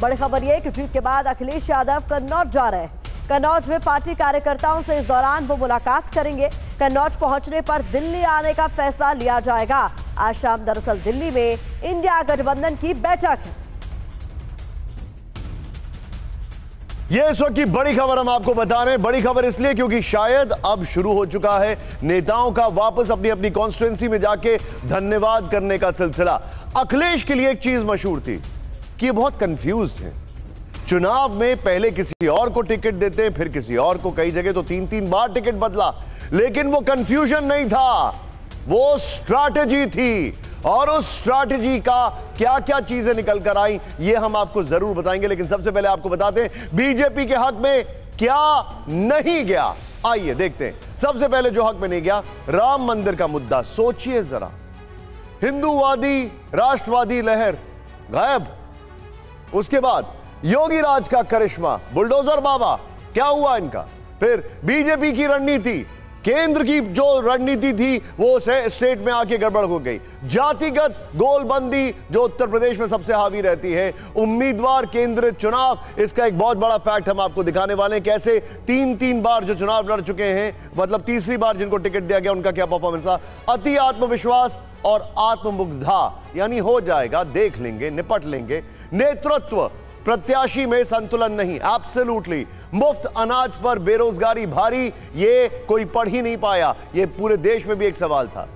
बड़ी खबर यह कि जीत के बाद अखिलेश यादव कन्नौज जा रहे हैं। कन्नौज में पार्टी कार्यकर्ताओं से इस दौरान वो मुलाकात करेंगे। कन्नौज पहुंचने पर दिल्ली आने का फैसला लिया जाएगा। आज शाम दरअसल दिल्ली में इंडिया गठबंधन की बैठक है। ये इस वक्त की बड़ी खबर हम आपको बता रहे हैं। बड़ी खबर इसलिए क्योंकि शायद अब शुरू हो चुका है नेताओं का वापस अपनी अपनी कॉन्स्टिट्यूएंसी में जाके धन्यवाद करने का सिलसिला। अखिलेश के लिए एक चीज मशहूर थी कि ये बहुत कंफ्यूज थे। चुनाव में पहले किसी और को टिकट देते, फिर किसी और को, कई जगह तो 3-3 बार टिकट बदला, लेकिन वो कंफ्यूजन नहीं था, वो स्ट्रैटेजी थी। और उस स्ट्रैटेजी का क्या क्या चीजें निकल कर आई ये हम आपको जरूर बताएंगे। लेकिन सबसे पहले आपको बताते हैं बीजेपी के हक में क्या नहीं गया। आइए देखते हैं। सबसे पहले जो हक में नहीं गया, राम मंदिर का मुद्दा। सोचिए जरा, हिंदूवादी राष्ट्रवादी लहर गायब। उसके बाद योगी राज का करिश्मा, बुलडोजर बाबा, क्या हुआ इनका? फिर बीजेपी की रणनीति, केंद्र की जो रणनीति थी वो स्टेट में आके गड़बड़ हो गई। जातिगत गोलबंदी जो उत्तर प्रदेश में सबसे हावी रहती है, उम्मीदवार केंद्रित चुनाव, इसका एक बहुत बड़ा फैक्ट हम आपको दिखाने वाले हैं। कैसे 3-3 बार जो चुनाव लड़ चुके हैं, मतलब तीसरी बार जिनको टिकट दिया गया, उनका क्या परफॉर्मेंस था। अति आत्मविश्वास और आत्ममुग्धा, यानी हो जाएगा, देख लेंगे, निपट लेंगे। नेतृत्व, प्रत्याशी में संतुलन नहीं, एब्सोल्युटली। मुफ्त अनाज पर बेरोजगारी भारी, ये कोई पढ़ ही नहीं पाया। ये पूरे देश में भी एक सवाल था।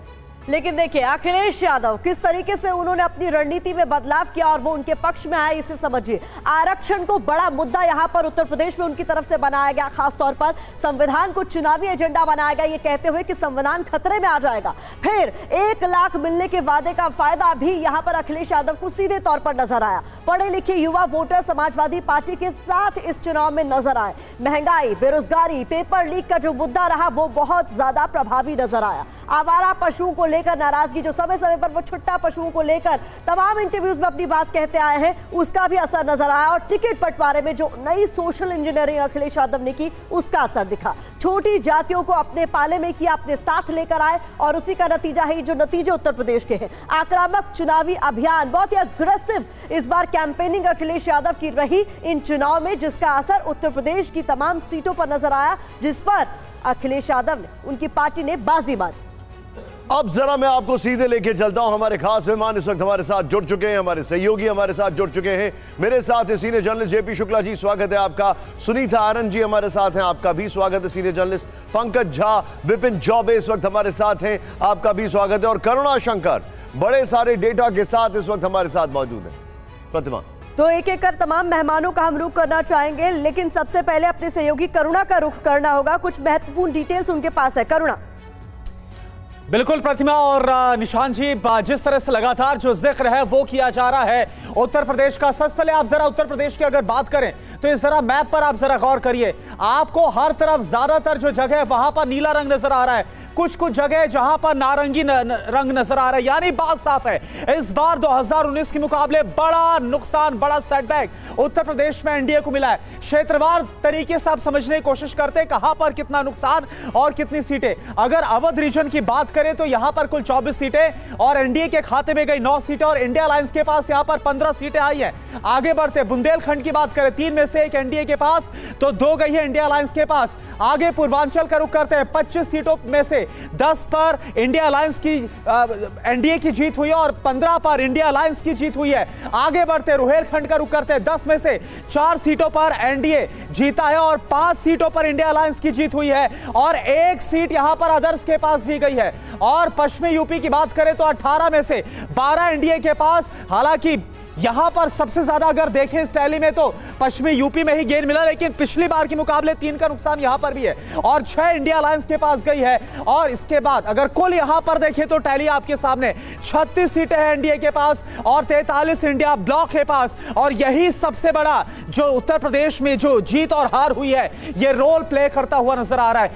लेकिन देखिए अखिलेश यादव किस तरीके से उन्होंने अपनी रणनीति में बदलाव किया और वो उनके पक्ष में आए, इसे समझिए। आरक्षण को बड़ा मुद्दा यहां पर उत्तर प्रदेश में उनकी तरफ से बनाया गया। खासतौर पर संविधान को चुनावी एजेंडा बनाया गया, ये कहते हुए कि संविधान खतरे में आ जाएगा। फिर 1 लाख मिलने के वादे का फायदा भी यहां पर अखिलेश यादव को सीधे तौर पर नजर आया। पढ़े लिखे युवा वोटर समाजवादी पार्टी के साथ इस चुनाव में नजर आए। महंगाई, बेरोजगारी, पेपर लीक का जो मुद्दा रहा वो बहुत ज्यादा प्रभावी नजर आया। आवारा पशुओं को लेकर नाराजगी, जो समय समय पर वो छुट्टा पशुओं को लेकर तमाम इंटरव्यूज में अपनी बात कहते आए हैं, उसका भी असर नजर आया। और टिकट बंटवारे में जो नई सोशल इंजीनियरिंग अखिलेश यादव ने की, उसका असर दिखा। छोटी जातियों को अपने पाले में किया, अपने साथ लेकर आए, और उसी का नतीजा है जो नतीजे उत्तर प्रदेश के हैं। आक्रामक चुनावी अभियान, बहुत ही अग्रेसिव इस बार कैंपेनिंग अखिलेश यादव की रही इन चुनाव में, जिसका असर उत्तर प्रदेश की तमाम सीटों पर नजर आया, जिस पर अखिलेश यादव ने, उनकी पार्टी ने बाजी मारी। अब जरा मैं आपको सीधे लेके चलता हूं। हमारे खास मेहमान इस वक्त हमारे साथ जुड़ चुके हैं, हमारे सहयोगी हमारे साथ जुड़ चुके हैं। मेरे साथ है senior journalist JP Shukla ji, स्वागत है आपका। सुनीता आनंद जी हमारे साथ हैं, आपका भी स्वागत है। सीनियर जर्नलिस्ट पंकज झा, विपिन चौबे इस वक्त हमारे साथ हैं, आपका भी स्वागत है। और करुणा शंकर बड़े सारे डेटा के साथ इस वक्त हमारे साथ मौजूद है। प्रतिमा, तो एक एक कर तमाम मेहमानों का हम रुख करना चाहेंगे, लेकिन सबसे पहले अपने सहयोगी करुणा का रुख करना होगा। कुछ महत्वपूर्ण डिटेल्स उनके पास है। करुणा। बिल्कुल प्रतिमा और निशान जी, जिस तरह से लगातार जो जिक्र है वो किया जा रहा है उत्तर प्रदेश का। सबसे पहले आप जरा उत्तर प्रदेश की अगर बात करें तो इस जरा मैप पर आप जरा गौर करिए। आपको हर तरफ ज्यादातर जो जगह है वहां पर नीला रंग नजर आ रहा है, कुछ जगह जहां पर नारंगी रंग नजर आ रहा है, यानी बात साफ है इस बार 2019 के मुकाबले बड़ा नुकसान, बड़ा सेटबैक उत्तर प्रदेश में एनडीए को मिला है। क्षेत्रवार तरीके से आप समझने की कोशिश करते हैं कहां पर कितना नुकसान और कितनी सीटें। अगर अवध रीजन की बात करें तो यहां पर कुल 24 सीटें और एनडीए के खाते में गई 9 सीटें और इंडिया अलायंस के पास यहां पर 15 सीटें आई हैं। आगे बढ़ते बुंदेलखंड की बात करें, 3 में से 1 एनडीए के पास तो 2 गई है इंडिया अलायंस के पास। आगे पूर्वांचल का रुख करते हैं, 25 सीटों में से 10 पर इंडिया अलायंस की एनडीए की जीत हुई है और 15 पर इंडिया अलायंस की जीत हुई है। आगे बढ़ते रुहेलखंड का रुख करते हैं, 10 में से 4 सीटों पर एनडीए जीता है और 5 सीटों पर इंडिया अलायंस की जीत हुई है और 1 सीट यहां पर अदर्स के पास भी गई है। और पश्चिमी यूपी की बात करें तो 18 में से 12 एनडीए के पास। हालांकि यहां पर सबसे ज्यादा अगर देखें इस टैली में तो पश्चिमी यूपी में ही गेन मिला, लेकिन पिछली बार के मुकाबले 3 का नुकसान यहां पर भी है और 6 इंडिया अलायंस के पास गई है। और इसके बाद अगर कुल यहां पर देखें तो टैली आपके सामने 36 सीटें हैं एनडीए के पास और 43 इंडिया ब्लॉक के पास। और यही सबसे बड़ा जो उत्तर प्रदेश में जो जीत और हार हुई है, ये रोल प्ले करता हुआ नजर आ रहा है।